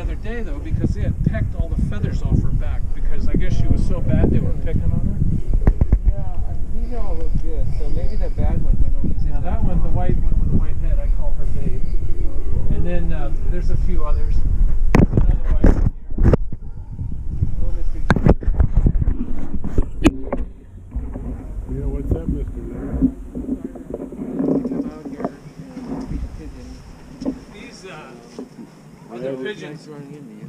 other day though, because they had pecked all the feathers off her back, because I guess she was so bad they were picking on her. Yeah, these all look good, so maybe the bad one went over. Now that one, the white one with the white head, I call her Babe. And then there's a few others. There's another white one here. Hello, Mr. Yeah, what's up, Mr. Leonard? Come out here and feed pigeons. These other pigeons. Nice running into you.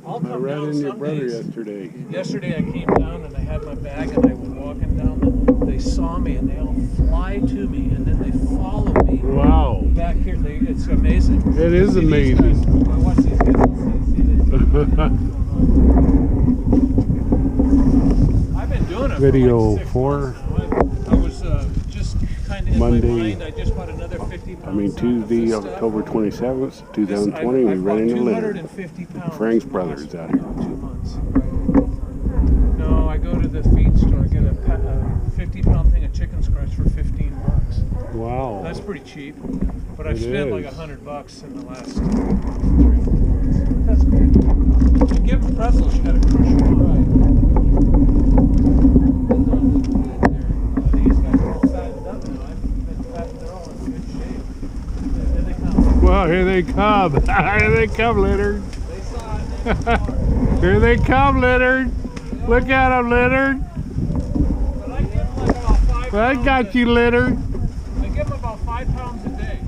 I'll I come ran down into your some brother days. yesterday. Yesterday I came down and I had my bag and I was walking down. They saw me and they all fly to me and then they follow me. Wow. Back here, it's amazing. It is See these amazing. guys? Well, watch these guys. See this? I've been doing it Video for like 6 4. months now. I was just kind of in Monday, my mind. I just bought another 50 pounds. Tuesday, October 27th, 2020, we ran into Leonard. 250 pounds. Frank's brothers out here. 2 months. No, I go to the feed store. I get a 50-pound thing of chicken scratch for $15. Wow. That's pretty cheap. But I've It spent like is. $100 in the last 3 or 4 months. That's good. You give them pretzels, you gotta crush them. Right. These guys are all fattened up now. I've been fattened. They're all in good shape. Here they come. Well, here they come. Here they come, Leonard. They saw it. They were smart. Here they come, Leonard. Look at them, Leonard. But I give them like about 5 I pounds. got you, Leonard. I give them about 5 pounds a day.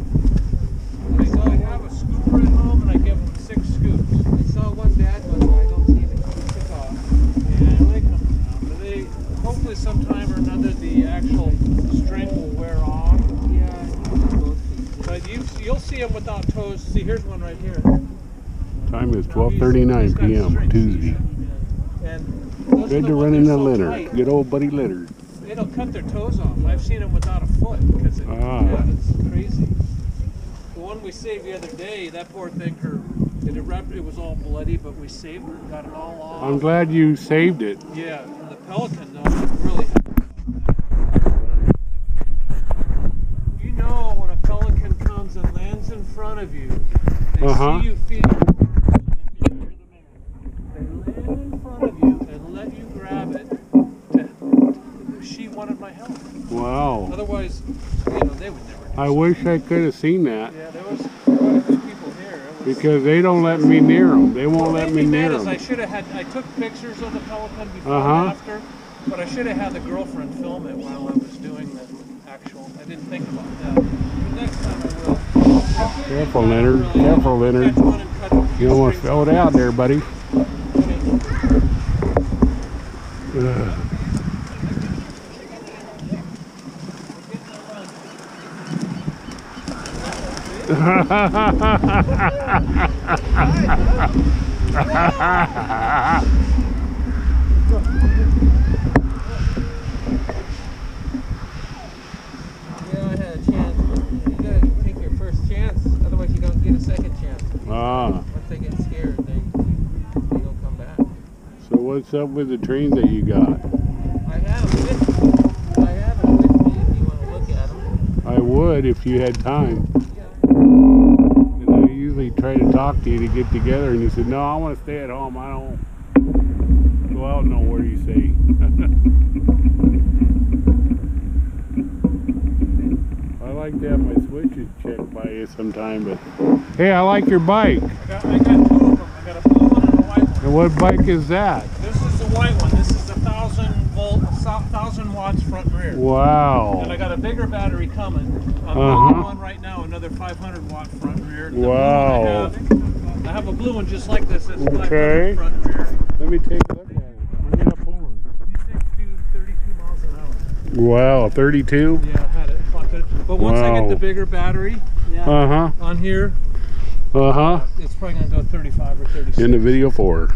So I have a scooper at home and I give them 6 scoops. I saw one bad one, but I don't see the took off. Yeah, they come around. But they, hopefully sometime or another, the actual string will wear off. Yeah, But you'll see them without toes. See, here's one right here. Time is He's 12:39 got p.m. strings, Tuesday. And those are Good the to ones run that are into so Leonard. tight, Good old buddy Leonard. It'll cut their toes off. I've seen them without a foot because it's crazy. The one we saved the other day, that poor thing, it was all bloody, but we saved her, got it all off. I'm glad you saved it. Yeah, and the pelican though really helped. You know when a pelican comes and lands in front of you, they see you feeding the bird, they land in front of you and let you grab it. She wanted my help. Wow. Otherwise, they would never do I wish I could have seen that. Yeah, there was quite a few people here. Because they don't let me near them. They won't let me near them. I should have had. I took pictures of the pelican before and after, but I should have had the girlfriend film it while I was doing the actual. I didn't think about that. But next time I will. Careful, Leonard. Careful, Leonard. You almost fell it out there, buddy. I had a chance. You gotta take your first chance, otherwise you don't get a second chance. Once they get scared, they don't come back. So what's up with the trains that you got? I have them with me if you want to look at them. I would if you had time. And I usually try to talk to you to get together, and you said, no, I want to stay at home. I don't go out nowhere, you say. I like to have my switches checked by you sometime, but hey, I like your bike. I got 2 of them. I got a blue one and a white one. And what bike is that? This is the white one. This is a 1,000-volt, 1,000 watts front and rear. Wow. And I got a bigger battery coming. I'm building one right now, another 500-watt front and rear. Wow. I have a blue one just like this. It's 500 Okay. front and rear. Let me take a look at it. Bring it up over. These things do 32 miles an hour. Wow, 32? Yeah, I had it. But once I get the bigger battery on here, it's probably going to go 35 or 36. In the video 4.